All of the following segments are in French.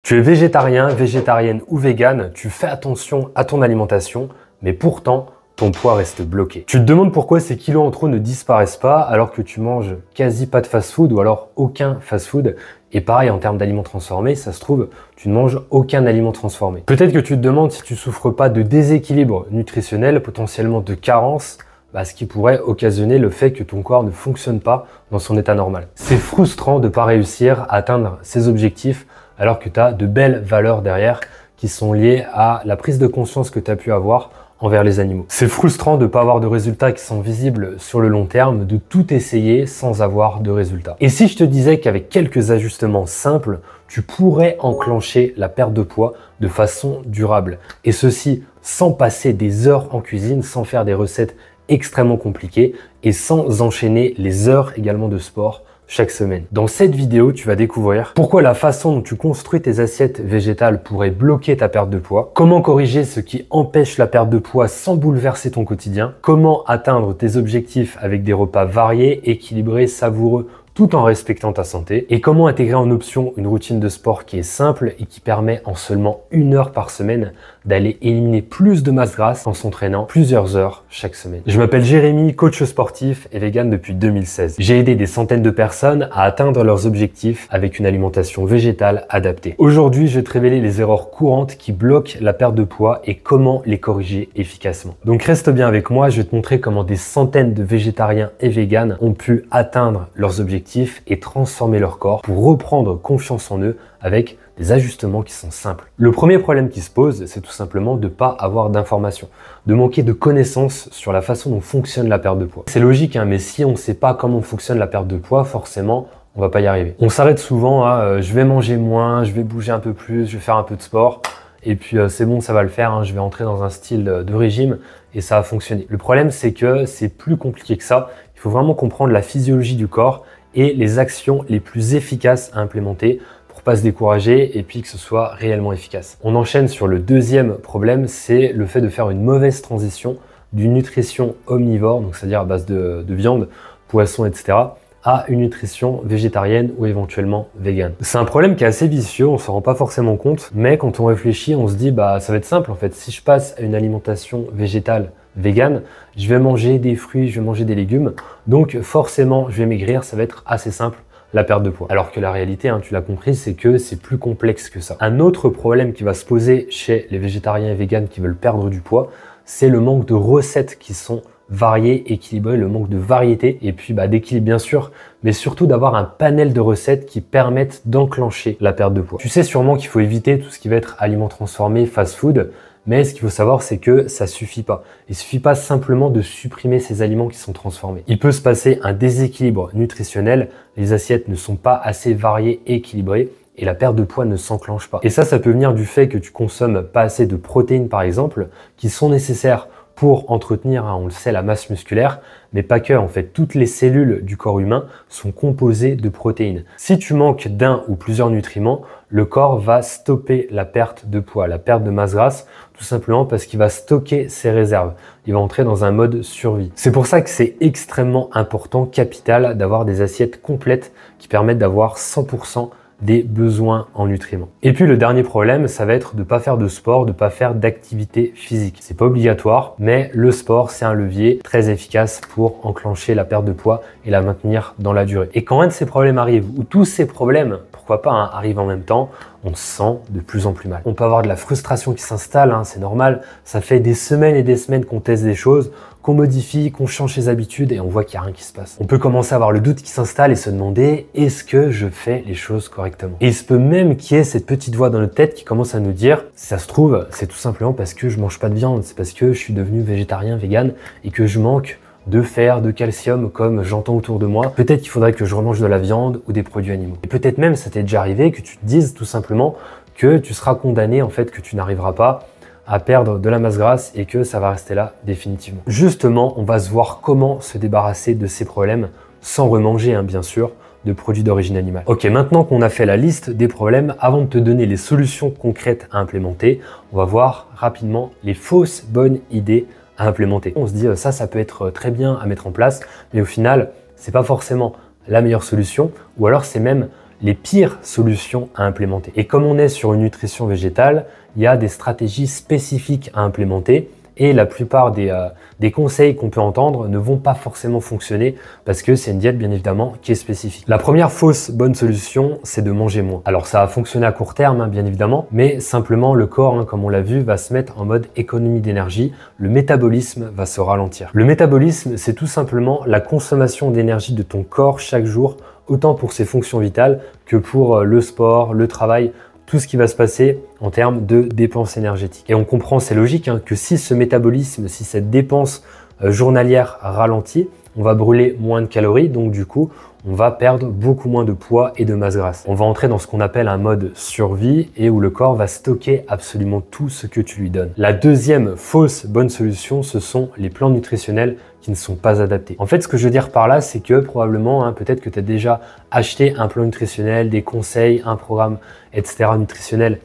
Tu es végétarien, végétarienne ou végane, tu fais attention à ton alimentation, mais pourtant, ton poids reste bloqué. Tu te demandes pourquoi ces kilos en trop ne disparaissent pas alors que tu manges quasi pas de fast-food ou alors aucun fast-food. Et pareil, en termes d'aliments transformés, ça se trouve, tu ne manges aucun aliment transformé. Peut-être que tu te demandes si tu souffres pas de déséquilibre nutritionnel, potentiellement de carence, ce qui pourrait occasionner le fait que ton corps ne fonctionne pas dans son état normal. C'est frustrant de ne pas réussir à atteindre ses objectifs alors que tu as de belles valeurs derrière qui sont liées à la prise de conscience que tu as pu avoir envers les animaux. C'est frustrant de ne pas avoir de résultats qui sont visibles sur le long terme, de tout essayer sans avoir de résultats. Et si je te disais qu'avec quelques ajustements simples, tu pourrais enclencher la perte de poids de façon durable. Et ceci sans passer des heures en cuisine, sans faire des recettes extrêmement compliquées et sans enchaîner les heures également de sport chaque semaine. Dans cette vidéo, tu vas découvrir pourquoi la façon dont tu construis tes assiettes végétales pourrait bloquer ta perte de poids, comment corriger ce qui empêche la perte de poids sans bouleverser ton quotidien, comment atteindre tes objectifs avec des repas variés, équilibrés, savoureux, tout en respectant ta santé, et comment intégrer en option une routine de sport qui est simple et qui permet en seulement 1 heure par semaine d'aller éliminer plus de masse grasse en s'entraînant plusieurs heures chaque semaine. Je m'appelle Jérémy, coach sportif et vegan depuis 2016. J'ai aidé des centaines de personnes à atteindre leurs objectifs avec une alimentation végétale adaptée. Aujourd'hui, je vais te révéler les erreurs courantes qui bloquent la perte de poids et comment les corriger efficacement. Donc reste bien avec moi, je vais te montrer comment des centaines de végétariens et véganes ont pu atteindre leurs objectifs et transformer leur corps pour reprendre confiance en eux avec des ajustements qui sont simples. Le premier problème qui se pose, c'est tout simplement de ne pas avoir d'informations, de manquer de connaissances sur la façon dont fonctionne la perte de poids. C'est logique, mais si on ne sait pas comment fonctionne la perte de poids, forcément, on va pas y arriver. On s'arrête souvent à je vais manger moins, je vais bouger un peu plus, je vais faire un peu de sport, et puis c'est bon, ça va le faire, je vais entrer dans un style de régime et ça va fonctionner. Le problème, c'est que c'est plus compliqué que ça. Il faut vraiment comprendre la physiologie du corps et les actions les plus efficaces à implémenter pour pas se décourager et puis que ce soit réellement efficace. On enchaîne sur le deuxième problème, c'est le fait de faire une mauvaise transition d'une nutrition omnivore, donc c'est-à-dire à base de viande, poisson, etc., à une nutrition végétarienne ou éventuellement végane. C'est un problème qui est assez vicieux, on s'en rend pas forcément compte, mais quand on réfléchit, on se dit ça va être simple en fait. Si je passe à une alimentation végétale végane, je vais manger des fruits, je vais manger des légumes, donc forcément je vais maigrir, ça va être assez simple la perte de poids. Alors que la réalité, tu l'as compris, c'est que c'est plus complexe que ça. Un autre problème qui va se poser chez les végétariens et véganes qui veulent perdre du poids, c'est le manque de recettes qui sont variées, équilibrées, le manque de variété et puis d'équilibre bien sûr, mais surtout d'avoir un panel de recettes qui permettent d'enclencher la perte de poids. Tu sais sûrement qu'il faut éviter tout ce qui va être aliments transformés, fast-food, mais ce qu'il faut savoir, c'est que ça suffit pas. Il suffit pas simplement de supprimer ces aliments qui sont transformés. Il peut se passer un déséquilibre nutritionnel, les assiettes ne sont pas assez variées et équilibrées, et la perte de poids ne s'enclenche pas. Et ça peut venir du fait que tu consommes pas assez de protéines par exemple, qui sont nécessaires pour entretenir, on le sait, la masse musculaire, mais pas que, en fait, toutes les cellules du corps humain sont composées de protéines. Si tu manques d'un ou plusieurs nutriments, le corps va stopper la perte de poids, la perte de masse grasse, tout simplement parce qu'il va stocker ses réserves. Il va entrer dans un mode survie. C'est pour ça que c'est extrêmement important, capital, d'avoir des assiettes complètes qui permettent d'avoir 100% des besoins en nutriments. Et puis le dernier problème, ça va être de ne pas faire de sport, de ne pas faire d'activité physique. C'est pas obligatoire, mais le sport, c'est un levier très efficace pour enclencher la perte de poids et la maintenir dans la durée. Et quand un de ces problèmes arrive, ou tous ces problèmes, pourquoi pas, arrivent en même temps, on se sent de plus en plus mal. On peut avoir de la frustration qui s'installe, c'est normal. Ça fait des semaines et des semaines qu'on teste des choses, qu'on modifie, qu'on change ses habitudes et on voit qu'il n'y a rien qui se passe. On peut commencer à avoir le doute qui s'installe et se demander est-ce que je fais les choses correctement? Et il se peut même qu'il y ait cette petite voix dans notre tête qui commence à nous dire si ça se trouve, c'est tout simplement parce que je mange pas de viande, c'est parce que je suis devenu végétarien, vegan et que je manque de fer, de calcium comme j'entends autour de moi. Peut-être qu'il faudrait que je remange de la viande ou des produits animaux. Et peut-être même ça t'est déjà arrivé que tu te dises tout simplement que tu seras condamné en fait, que tu n'arriveras pas à perdre de la masse grasse et que ça va rester là définitivement. Justement, on va se voir comment se débarrasser de ces problèmes sans remanger, bien sûr, de produits d'origine animale. Ok, maintenant qu'on a fait la liste des problèmes, avant de te donner les solutions concrètes à implémenter, on va voir rapidement les fausses bonnes idées à implémenter. On se dit ça peut être très bien à mettre en place, mais au final, c'est pas forcément la meilleure solution, ou alors c'est même les pires solutions à implémenter. Et comme on est sur une nutrition végétale, il y a des stratégies spécifiques à implémenter et la plupart des conseils qu'on peut entendre ne vont pas forcément fonctionner parce que c'est une diète bien évidemment qui est spécifique. La première fausse bonne solution, c'est de manger moins. Alors ça va fonctionner à court terme bien évidemment, mais simplement le corps, comme on l'a vu, va se mettre en mode économie d'énergie, le métabolisme va se ralentir. Le métabolisme, c'est tout simplement la consommation d'énergie de ton corps chaque jour, autant pour ses fonctions vitales que pour le sport, le travail, tout ce qui va se passer en termes de dépenses énergétiques. Et on comprend, c'est logique, que si ce métabolisme, si cette dépense journalière ralentit, on va brûler moins de calories, donc du coup, on va perdre beaucoup moins de poids et de masse grasse. On va entrer dans ce qu'on appelle un mode survie et où le corps va stocker absolument tout ce que tu lui donnes. La deuxième fausse bonne solution, ce sont les plans nutritionnels qui ne sont pas adaptés. En fait, ce que je veux dire par là, c'est que probablement, peut-être que tu as déjà acheté un plan nutritionnel, des conseils, un programme, etc. nutritionnel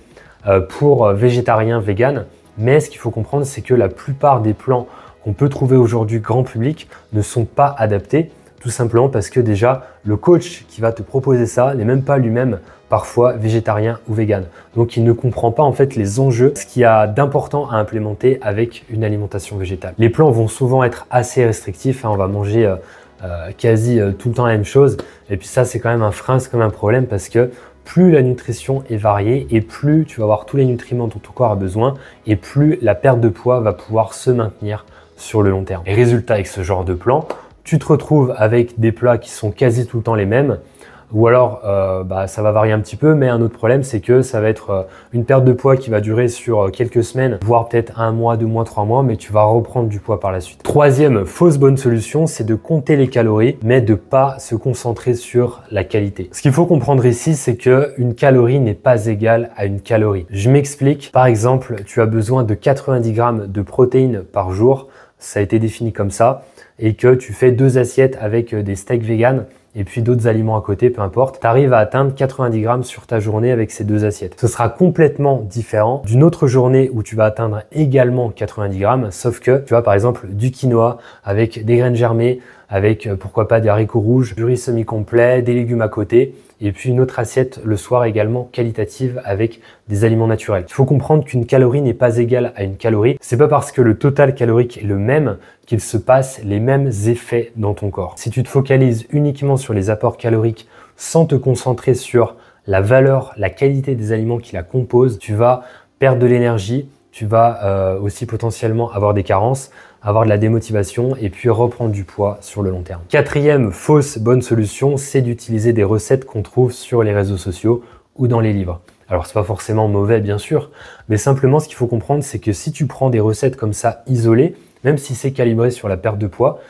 pour végétarien, vegan, mais ce qu'il faut comprendre, c'est que la plupart des plans qu'on peut trouver aujourd'hui grand public ne sont pas adaptés, tout simplement parce que déjà, le coach qui va te proposer ça n'est même pas lui-même parfois végétarien ou vegan. Donc, il ne comprend pas en fait les enjeux, ce qu'il y a d'important à implémenter avec une alimentation végétale. Les plans vont souvent être assez restrictifs, on va manger quasi tout le temps la même chose. Et puis ça, c'est quand même un frein, c'est quand même un problème parce que plus la nutrition est variée et plus tu vas avoir tous les nutriments dont ton corps a besoin et plus la perte de poids va pouvoir se maintenir sur le long terme. Et résultat, avec ce genre de plan, tu te retrouves avec des plats qui sont quasi tout le temps les mêmes, ou alors ça va varier un petit peu, mais un autre problème, c'est que ça va être une perte de poids qui va durer sur quelques semaines, voire peut-être 1 mois, 2 mois, 3 mois, mais tu vas reprendre du poids par la suite. Troisième fausse bonne solution, c'est de compter les calories, mais de pas se concentrer sur la qualité. Ce qu'il faut comprendre ici, c'est que une calorie n'est pas égale à une calorie. Je m'explique. Par exemple, tu as besoin de 90 grammes de protéines par jour, ça a été défini comme ça, et que tu fais 2 assiettes avec des steaks vegan et puis d'autres aliments à côté, peu importe, tu arrives à atteindre 90 grammes sur ta journée avec ces 2 assiettes. Ce sera complètement différent d'une autre journée où tu vas atteindre également 90 grammes, sauf que tu as par exemple du quinoa avec des graines germées, avec pourquoi pas des haricots rouges, du riz semi-complet, des légumes à côté, et puis une autre assiette le soir également qualitative avec des aliments naturels. Il faut comprendre qu'une calorie n'est pas égale à une calorie. C'est pas parce que le total calorique est le même qu'il se passe les mêmes effets dans ton corps. Si tu te focalises uniquement sur les apports caloriques sans te concentrer sur la valeur, la qualité des aliments qui la composent, tu vas perdre de l'énergie, tu vas aussi potentiellement avoir des carences, avoir de la démotivation et puis reprendre du poids sur le long terme. Quatrième fausse bonne solution, c'est d'utiliser des recettes qu'on trouve sur les réseaux sociaux ou dans les livres. Alors c'est pas forcément mauvais bien sûr, mais simplement ce qu'il faut comprendre, c'est que si tu prends des recettes comme ça isolées, même si c'est calibré sur la perte de poids,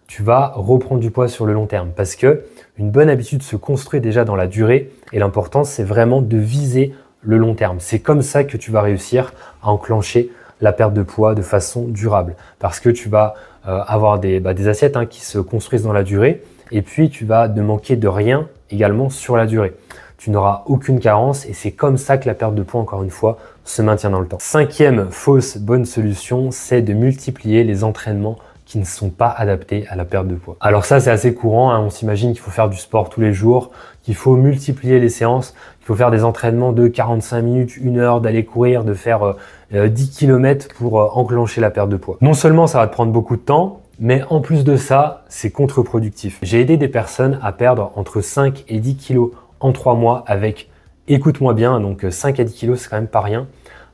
tu vas reprendre du poids sur le long terme parce que une bonne habitude se construit déjà dans la durée et l'important c'est vraiment de viser le long terme. C'est comme ça que tu vas réussir à enclencher la perte de poids de façon durable parce que tu vas avoir des assiettes qui se construisent dans la durée et puis tu vas ne manquer de rien également sur la durée. Tu n'auras aucune carence et c'est comme ça que la perte de poids, encore une fois, se maintient dans le temps. Cinquième fausse bonne solution, c'est de multiplier les entraînements qui ne sont pas adaptés à la perte de poids. Alors ça, c'est assez courant, on s'imagine qu'il faut faire du sport tous les jours, qu'il faut multiplier les séances, qu'il faut faire des entraînements de 45 minutes, 1 heure, d'aller courir, de faire 10 km pour enclencher la perte de poids. Non seulement ça va te prendre beaucoup de temps, mais en plus de ça, c'est contre-productif. J'ai aidé des personnes à perdre entre 5 et 10 kilos en 3 mois avec, écoute-moi bien, donc 5 à 10 kilos, c'est quand même pas rien,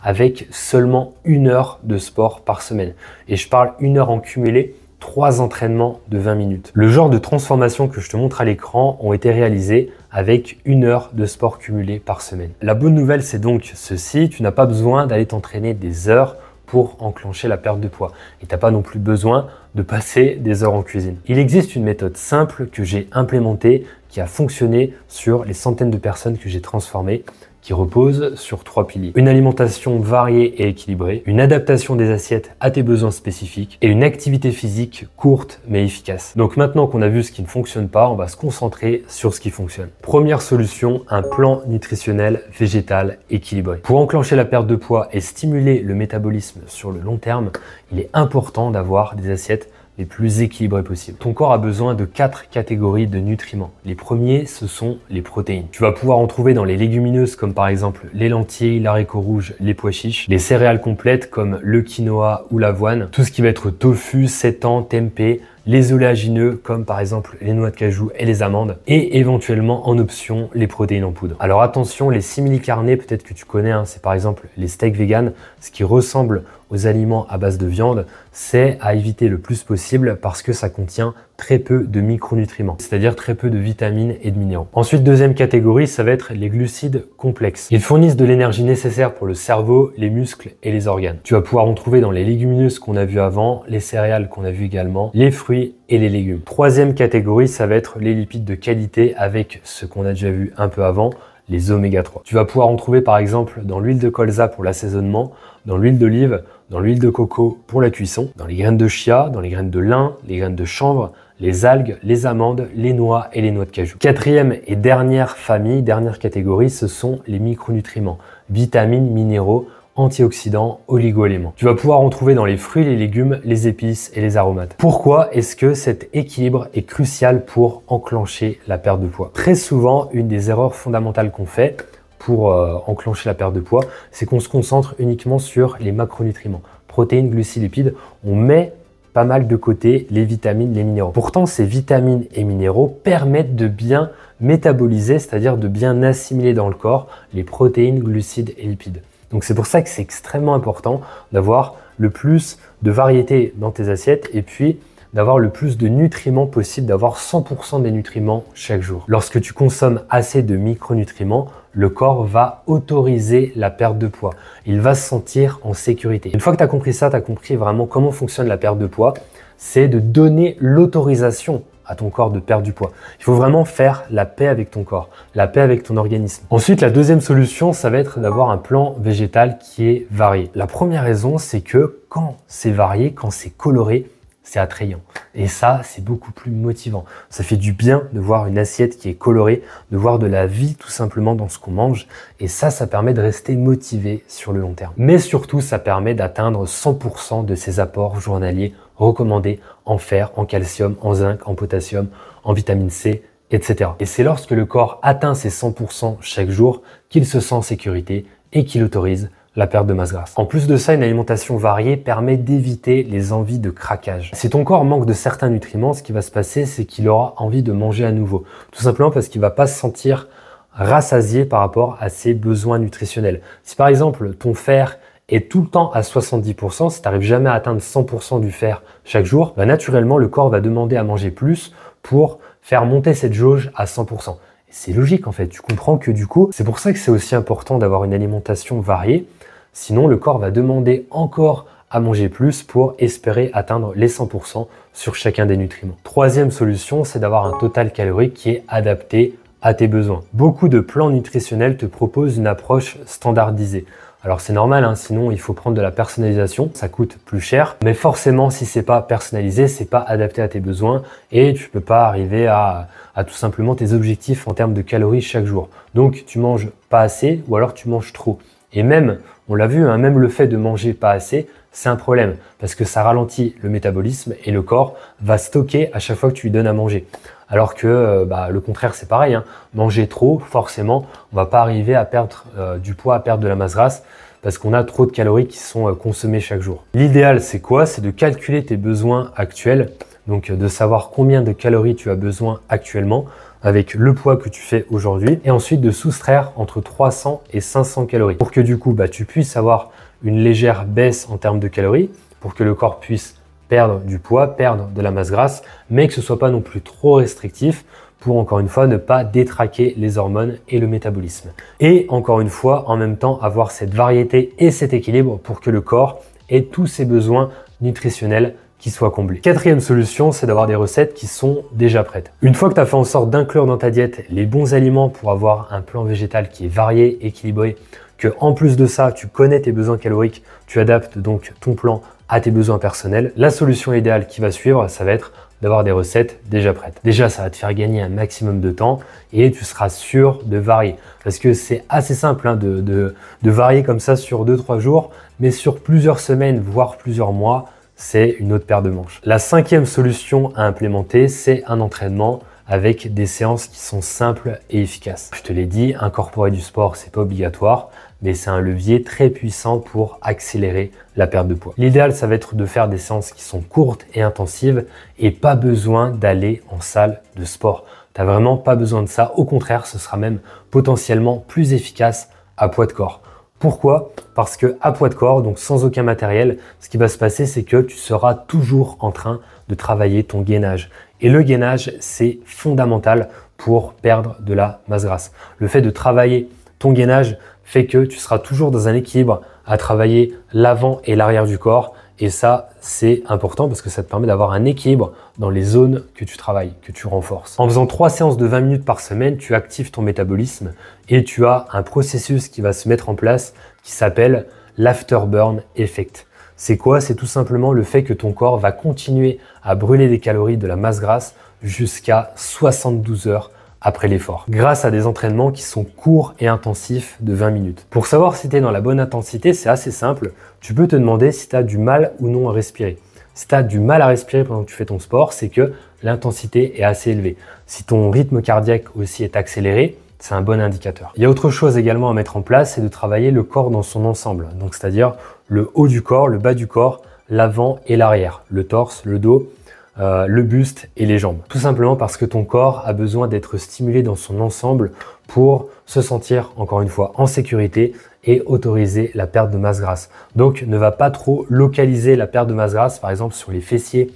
avec seulement 1 heure de sport par semaine. Et je parle 1 heure en cumulé, 3 entraînements de 20 minutes. Le genre de transformation que je te montre à l'écran ont été réalisés avec 1 heure de sport cumulé par semaine. La bonne nouvelle, c'est donc ceci, tu n'as pas besoin d'aller t'entraîner des heures pour enclencher la perte de poids. Et tu n'as pas non plus besoin de passer des heures en cuisine. Il existe une méthode simple que j'ai implémentée, qui a fonctionné sur les centaines de personnes que j'ai transformées, qui repose sur 3 piliers. Une alimentation variée et équilibrée, une adaptation des assiettes à tes besoins spécifiques et une activité physique courte mais efficace. Donc maintenant qu'on a vu ce qui ne fonctionne pas, on va se concentrer sur ce qui fonctionne. Première solution, un plan nutritionnel végétal équilibré. Pour enclencher la perte de poids et stimuler le métabolisme sur le long terme, il est important d'avoir des assiettes les plus équilibrés possibles. Ton corps a besoin de 4 catégories de nutriments. Les premiers, ce sont les protéines. Tu vas pouvoir en trouver dans les légumineuses comme par exemple les lentilles, l'haricot rouge, les pois chiches, les céréales complètes comme le quinoa ou l'avoine, tout ce qui va être tofu, seitan, tempeh, les oléagineux comme par exemple les noix de cajou et les amandes, et éventuellement en option les protéines en poudre. Alors attention, les simili-carnés, peut-être que tu connais, c'est par exemple les steaks vegan, ce qui ressemble aux aliments à base de viande, c'est à éviter le plus possible parce que ça contient très peu de micronutriments, c'est-à-dire très peu de vitamines et de minéraux. Ensuite, deuxième catégorie, ça va être les glucides complexes. Ils fournissent de l'énergie nécessaire pour le cerveau, les muscles et les organes. Tu vas pouvoir en trouver dans les légumineuses qu'on a vu avant, les céréales qu'on a vu également, les fruits et les légumes. Troisième catégorie, ça va être les lipides de qualité avec ce qu'on a déjà vu un peu avant, les oméga 3. Tu vas pouvoir en trouver par exemple dans l'huile de colza pour l'assaisonnement, dans l'huile d'olive, dans l'huile de coco pour la cuisson, dans les graines de chia, dans les graines de lin, les graines de chanvre, les algues, les amandes, les noix et les noix de cajou. Quatrième et dernière famille, dernière catégorie, ce sont les micronutriments, vitamines, minéraux, antioxydants, oligo-éléments. Tu vas pouvoir en trouver dans les fruits, les légumes, les épices et les aromates. Pourquoi est-ce que cet équilibre est crucial pour enclencher la perte de poids? Très souvent, une des erreurs fondamentales qu'on fait pour enclencher la perte de poids, c'est qu'on se concentre uniquement sur les macronutriments, protéines, glucides, lipides. On met pas mal de côté les vitamines, les minéraux. Pourtant, ces vitamines et minéraux permettent de bien métaboliser, c'est-à-dire de bien assimiler dans le corps les protéines, glucides et lipides. Donc c'est pour ça que c'est extrêmement important d'avoir le plus de variété dans tes assiettes et puis d'avoir le plus de nutriments possible, d'avoir 100% des nutriments chaque jour. Lorsque tu consommes assez de micronutriments, le corps va autoriser la perte de poids. Il va se sentir en sécurité. Une fois que tu as compris ça, tu as compris vraiment comment fonctionne la perte de poids, c'est de donner l'autorisation à ton corps de perdre du poids. Il faut vraiment faire la paix avec ton corps, la paix avec ton organisme. Ensuite, la deuxième solution, ça va être d'avoir un plan végétal qui est varié. La première raison, c'est que quand c'est varié, quand c'est coloré, c'est attrayant. Et ça, c'est beaucoup plus motivant. Ça fait du bien de voir une assiette qui est colorée, de voir de la vie tout simplement dans ce qu'on mange. Et ça permet de rester motivé sur le long terme. Mais surtout, ça permet d'atteindre 100% de ses apports journaliers recommandés en fer, en calcium, en zinc, en potassium, en vitamine C, etc. Et c'est lorsque le corps atteint ses 100% chaque jour qu'il se sent en sécurité et qu'il autorise la perte de masse grasse. En plus de ça, une alimentation variée permet d'éviter les envies de craquage. Si ton corps manque de certains nutriments, ce qui va se passer, c'est qu'il aura envie de manger à nouveau. Tout simplement parce qu'il va pas se sentir rassasié par rapport à ses besoins nutritionnels. Si par exemple, ton fer est tout le temps à 70%, si tu n'arrives jamais à atteindre 100% du fer chaque jour, naturellement, le corps va demander à manger plus pour faire monter cette jauge à 100%. C'est logique en fait, tu comprends que du coup, c'est pour ça que c'est aussi important d'avoir une alimentation variée. Sinon, le corps va demander encore à manger plus pour espérer atteindre les 100% sur chacun des nutriments. Troisième solution, c'est d'avoir un total calorique qui est adapté à tes besoins. Beaucoup de plans nutritionnels te proposent une approche standardisée. Alors c'est normal, sinon il faut prendre de la personnalisation, ça coûte plus cher. Mais forcément, si c'est pas personnalisé, c'est pas adapté à tes besoins et tu peux pas arriver à tout simplement tes objectifs en termes de calories chaque jour. Donc tu manges pas assez ou alors tu manges trop. Et même, on l'a vu, même le fait de manger pas assez, c'est un problème parce que ça ralentit le métabolisme et le corps va stocker à chaque fois que tu lui donnes à manger. Alors que le contraire, c'est pareil. Manger trop, forcément, on va pas arriver à perdre du poids, à perdre de la masse grasse parce qu'on a trop de calories qui sont consommées chaque jour. L'idéal, c'est quoi? C'est de calculer tes besoins actuels, donc de savoir combien de calories tu as besoin actuellement avec le poids que tu fais aujourd'hui et ensuite de soustraire entre 300 et 500 calories pour que du coup, tu puisses avoir une légère baisse en termes de calories pour que le corps puisse perdre du poids, perdre de la masse grasse, mais que ce soit pas non plus trop restrictif pour encore une fois ne pas détraquer les hormones et le métabolisme. Et encore une fois, en même temps, avoir cette variété et cet équilibre pour que le corps ait tous ses besoins nutritionnels qui soient comblés. Quatrième solution, c'est d'avoir des recettes qui sont déjà prêtes. Une fois que tu as fait en sorte d'inclure dans ta diète les bons aliments pour avoir un plan végétal qui est varié, équilibré, que en plus de ça, tu connais tes besoins caloriques, tu adaptes donc ton plan à tes besoins personnels, la solution idéale qui va suivre, ça va être d'avoir des recettes déjà prêtes. Déjà, ça va te faire gagner un maximum de temps et tu seras sûr de varier. Parce que c'est assez simple de varier comme ça sur 2-3 jours, mais sur plusieurs semaines, voire plusieurs mois, c'est une autre paire de manches. La cinquième solution à implémenter, c'est un entraînement avec des séances qui sont simples et efficaces. Je te l'ai dit, incorporer du sport, c'est pas obligatoire, mais c'est un levier très puissant pour accélérer la perte de poids. L'idéal, ça va être de faire des séances qui sont courtes et intensives et pas besoin d'aller en salle de sport. T'as vraiment pas besoin de ça. Au contraire, ce sera même potentiellement plus efficace à poids de corps. Pourquoi? Parce que à poids de corps, donc sans aucun matériel, ce qui va se passer, c'est que tu seras toujours en train de travailler ton gainage. Et le gainage, c'est fondamental pour perdre de la masse grasse. Le fait de travailler ton gainage fait que tu seras toujours dans un équilibre à travailler l'avant et l'arrière du corps. Et ça, c'est important parce que ça te permet d'avoir un équilibre dans les zones que tu travailles, que tu renforces. En faisant 3 séances de 20 minutes par semaine, tu actives ton métabolisme et tu as un processus qui va se mettre en place qui s'appelle l'afterburn effect. C'est quoi? C'est tout simplement le fait que ton corps va continuer à brûler des calories, de la masse grasse jusqu'à 72 heures après l'effort, grâce à des entraînements qui sont courts et intensifs de 20 minutes. Pour savoir si tu es dans la bonne intensité, c'est assez simple. Tu peux te demander si tu as du mal ou non à respirer. Si tu as du mal à respirer pendant que tu fais ton sport, c'est que l'intensité est assez élevée. Si ton rythme cardiaque aussi est accéléré, c'est un bon indicateur. Il y a autre chose également à mettre en place, c'est de travailler le corps dans son ensemble. Donc c'est-à-dire le haut du corps, le bas du corps, l'avant et l'arrière, le torse, le dos, le buste et les jambes. Tout simplement parce que ton corps a besoin d'être stimulé dans son ensemble pour se sentir, encore une fois, en sécurité et autoriser la perte de masse grasse. Donc ne va pas trop localiser la perte de masse grasse, par exemple sur les fessiers,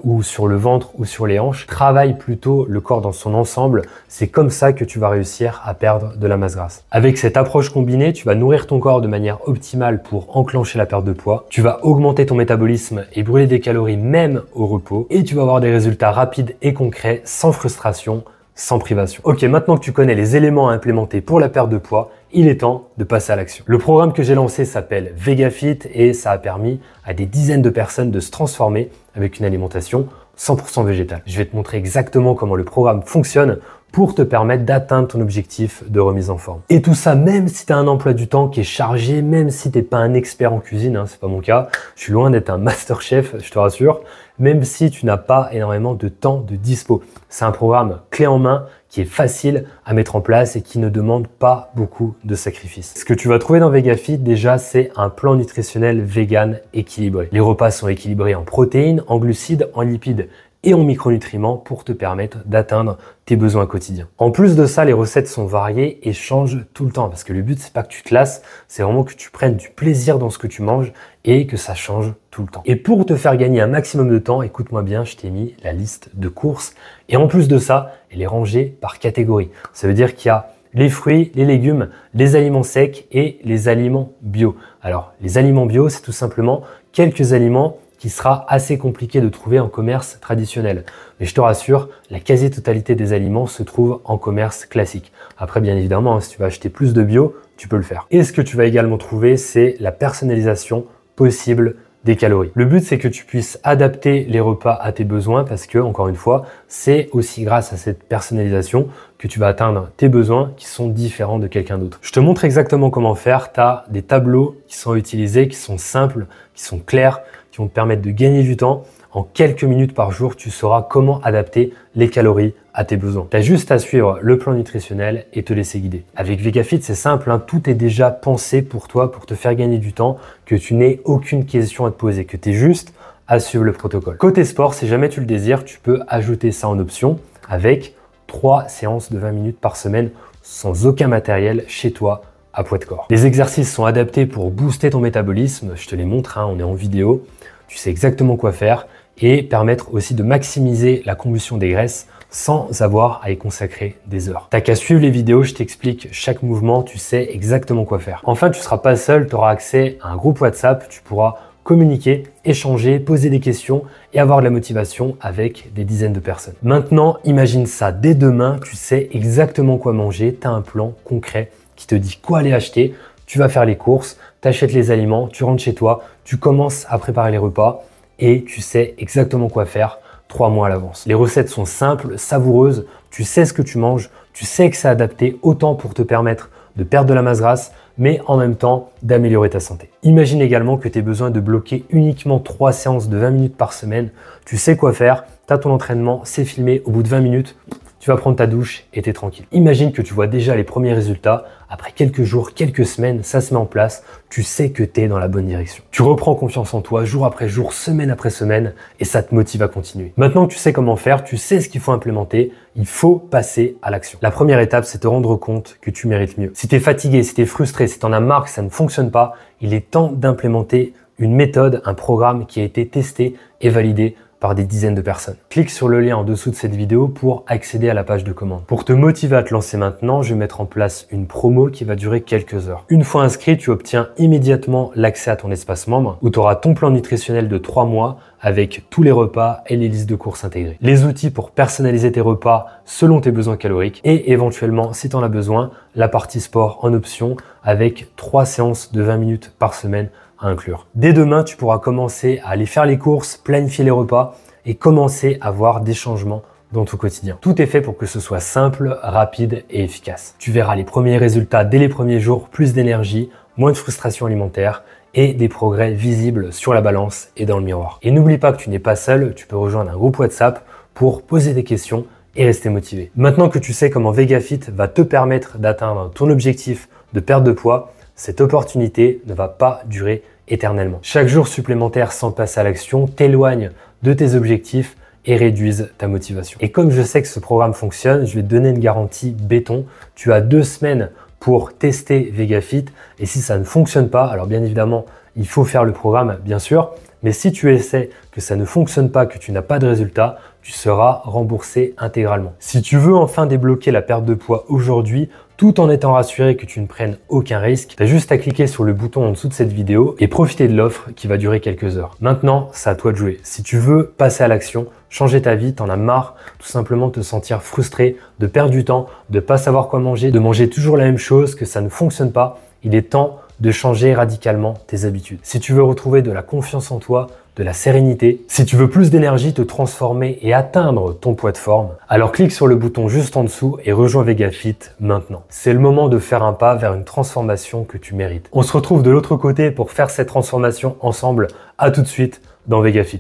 ou sur le ventre ou sur les hanches. Travaille plutôt le corps dans son ensemble. C'est comme ça que tu vas réussir à perdre de la masse grasse. Avec cette approche combinée, tu vas nourrir ton corps de manière optimale pour enclencher la perte de poids. Tu vas augmenter ton métabolisme et brûler des calories même au repos. Et tu vas avoir des résultats rapides et concrets, sans frustration, sans privation. Ok, maintenant que tu connais les éléments à implémenter pour la perte de poids, il est temps de passer à l'action. Le programme que j'ai lancé s'appelle VegaFit et ça a permis à des dizaines de personnes de se transformer avec une alimentation 100% végétale. Je vais te montrer exactement comment le programme fonctionne pour te permettre d'atteindre ton objectif de remise en forme. Et tout ça, même si tu as un emploi du temps qui est chargé, même si tu n'es pas un expert en cuisine, c'est pas mon cas, je suis loin d'être un master chef, je te rassure, même si tu n'as pas énormément de temps de dispo. C'est un programme clé en main qui est facile à mettre en place et qui ne demande pas beaucoup de sacrifices. Ce que tu vas trouver dans VegaFit, déjà, c'est un plan nutritionnel vegan équilibré. Les repas sont équilibrés en protéines, en glucides, en lipides et en micronutriments pour te permettre d'atteindre tes besoins quotidiens. En plus de ça, les recettes sont variées et changent tout le temps parce que le but, c'est pas que tu te lasses, c'est vraiment que tu prennes du plaisir dans ce que tu manges et que ça change tout le temps. Et pour te faire gagner un maximum de temps, écoute-moi bien, je t'ai mis la liste de courses et en plus de ça, elle est rangée par catégorie. Ça veut dire qu'il y a les fruits, les légumes, les aliments secs et les aliments bio. Alors, les aliments bio, c'est tout simplement quelques aliments qui sera assez compliqué de trouver en commerce traditionnel. Mais je te rassure, la quasi-totalité des aliments se trouve en commerce classique. Après, bien évidemment, si tu vas acheter plus de bio, tu peux le faire. Et ce que tu vas également trouver, c'est la personnalisation possible des calories. Le but, c'est que tu puisses adapter les repas à tes besoins parce que, encore une fois, c'est aussi grâce à cette personnalisation que tu vas atteindre tes besoins qui sont différents de quelqu'un d'autre. Je te montre exactement comment faire. Tu as des tableaux qui sont utilisés, qui sont simples, qui sont clairs, qui vont te permettre de gagner du temps. En quelques minutes par jour, tu sauras comment adapter les calories à tes besoins. Tu as juste à suivre le plan nutritionnel et te laisser guider. Avec VegaFit, c'est simple, tout est déjà pensé pour toi, pour te faire gagner du temps, que tu n'aies aucune question à te poser, que tu aies juste à suivre le protocole. Côté sport, si jamais tu le désires, tu peux ajouter ça en option avec 3 séances de 20 minutes par semaine sans aucun matériel chez toi à poids de corps. Les exercices sont adaptés pour booster ton métabolisme. Je te les montre, on est en vidéo. Tu sais exactement quoi faire et permettre aussi de maximiser la combustion des graisses sans avoir à y consacrer des heures. T'as qu'à suivre les vidéos, je t'explique chaque mouvement, tu sais exactement quoi faire. Enfin, tu ne seras pas seul, tu auras accès à un groupe WhatsApp, tu pourras communiquer, échanger, poser des questions et avoir de la motivation avec des dizaines de personnes. Maintenant, imagine ça, dès demain, tu sais exactement quoi manger, tu as un plan concret qui te dit quoi aller acheter, tu vas faire les courses, tu achètes les aliments, tu rentres chez toi, tu commences à préparer les repas et tu sais exactement quoi faire 3 mois à l'avance. Les recettes sont simples, savoureuses, tu sais ce que tu manges, tu sais que c'est adapté autant pour te permettre de perdre de la masse grasse mais en même temps d'améliorer ta santé. Imagine également que tu aies besoin de bloquer uniquement 3 séances de 20 minutes par semaine. Tu sais quoi faire, tu as ton entraînement, c'est filmé, au bout de 20 minutes, tu vas prendre ta douche et t'es tranquille. Imagine que tu vois déjà les premiers résultats. Après quelques jours, quelques semaines, ça se met en place. Tu sais que tu es dans la bonne direction. Tu reprends confiance en toi jour après jour, semaine après semaine et ça te motive à continuer. Maintenant que tu sais comment faire, tu sais ce qu'il faut implémenter, il faut passer à l'action. La première étape, c'est te rendre compte que tu mérites mieux. Si tu es fatigué, si tu es frustré, si tu en as marre que ça ne fonctionne pas, il est temps d'implémenter une méthode, un programme qui a été testé et validé par des dizaines de personnes. Clique sur le lien en dessous de cette vidéo pour accéder à la page de commande. Pour te motiver à te lancer maintenant, je vais mettre en place une promo qui va durer quelques heures. Une fois inscrit, tu obtiens immédiatement l'accès à ton espace membre où tu auras ton plan nutritionnel de 3 mois avec tous les repas et les listes de courses intégrées. Les outils pour personnaliser tes repas selon tes besoins caloriques et éventuellement, si tu en as besoin, la partie sport en option avec 3 séances de 20 minutes par semaine à inclure. Dès demain, tu pourras commencer à aller faire les courses, planifier les repas et commencer à voir des changements dans ton quotidien. Tout est fait pour que ce soit simple, rapide et efficace. Tu verras les premiers résultats dès les premiers jours, plus d'énergie, moins de frustration alimentaire et des progrès visibles sur la balance et dans le miroir. Et n'oublie pas que tu n'es pas seul, tu peux rejoindre un groupe WhatsApp pour poser des questions et rester motivé. Maintenant que tu sais comment VegaFit va te permettre d'atteindre ton objectif de perte de poids, cette opportunité ne va pas durer éternellement. Chaque jour supplémentaire sans passer à l'action t'éloigne de tes objectifs et réduise ta motivation. Et comme je sais que ce programme fonctionne, je vais te donner une garantie béton. Tu as 2 semaines pour tester VegaFit et si ça ne fonctionne pas, alors bien évidemment, il faut faire le programme, bien sûr, mais si tu essaies que ça ne fonctionne pas, que tu n'as pas de résultat, tu seras remboursé intégralement. Si tu veux enfin débloquer la perte de poids aujourd'hui, tout en étant rassuré que tu ne prennes aucun risque, tu as juste à cliquer sur le bouton en dessous de cette vidéo et profiter de l'offre qui va durer quelques heures. Maintenant, c'est à toi de jouer. Si tu veux passer à l'action, changer ta vie, t'en as marre, tout simplement de te sentir frustré, de perdre du temps, de pas savoir quoi manger, de manger toujours la même chose, que ça ne fonctionne pas, il est temps de changer radicalement tes habitudes. Si tu veux retrouver de la confiance en toi, de la sérénité, si tu veux plus d'énergie, te transformer et atteindre ton poids de forme, alors clique sur le bouton juste en dessous et rejoins VegaFit maintenant. C'est le moment de faire un pas vers une transformation que tu mérites. On se retrouve de l'autre côté pour faire cette transformation ensemble. À tout de suite dans VegaFit.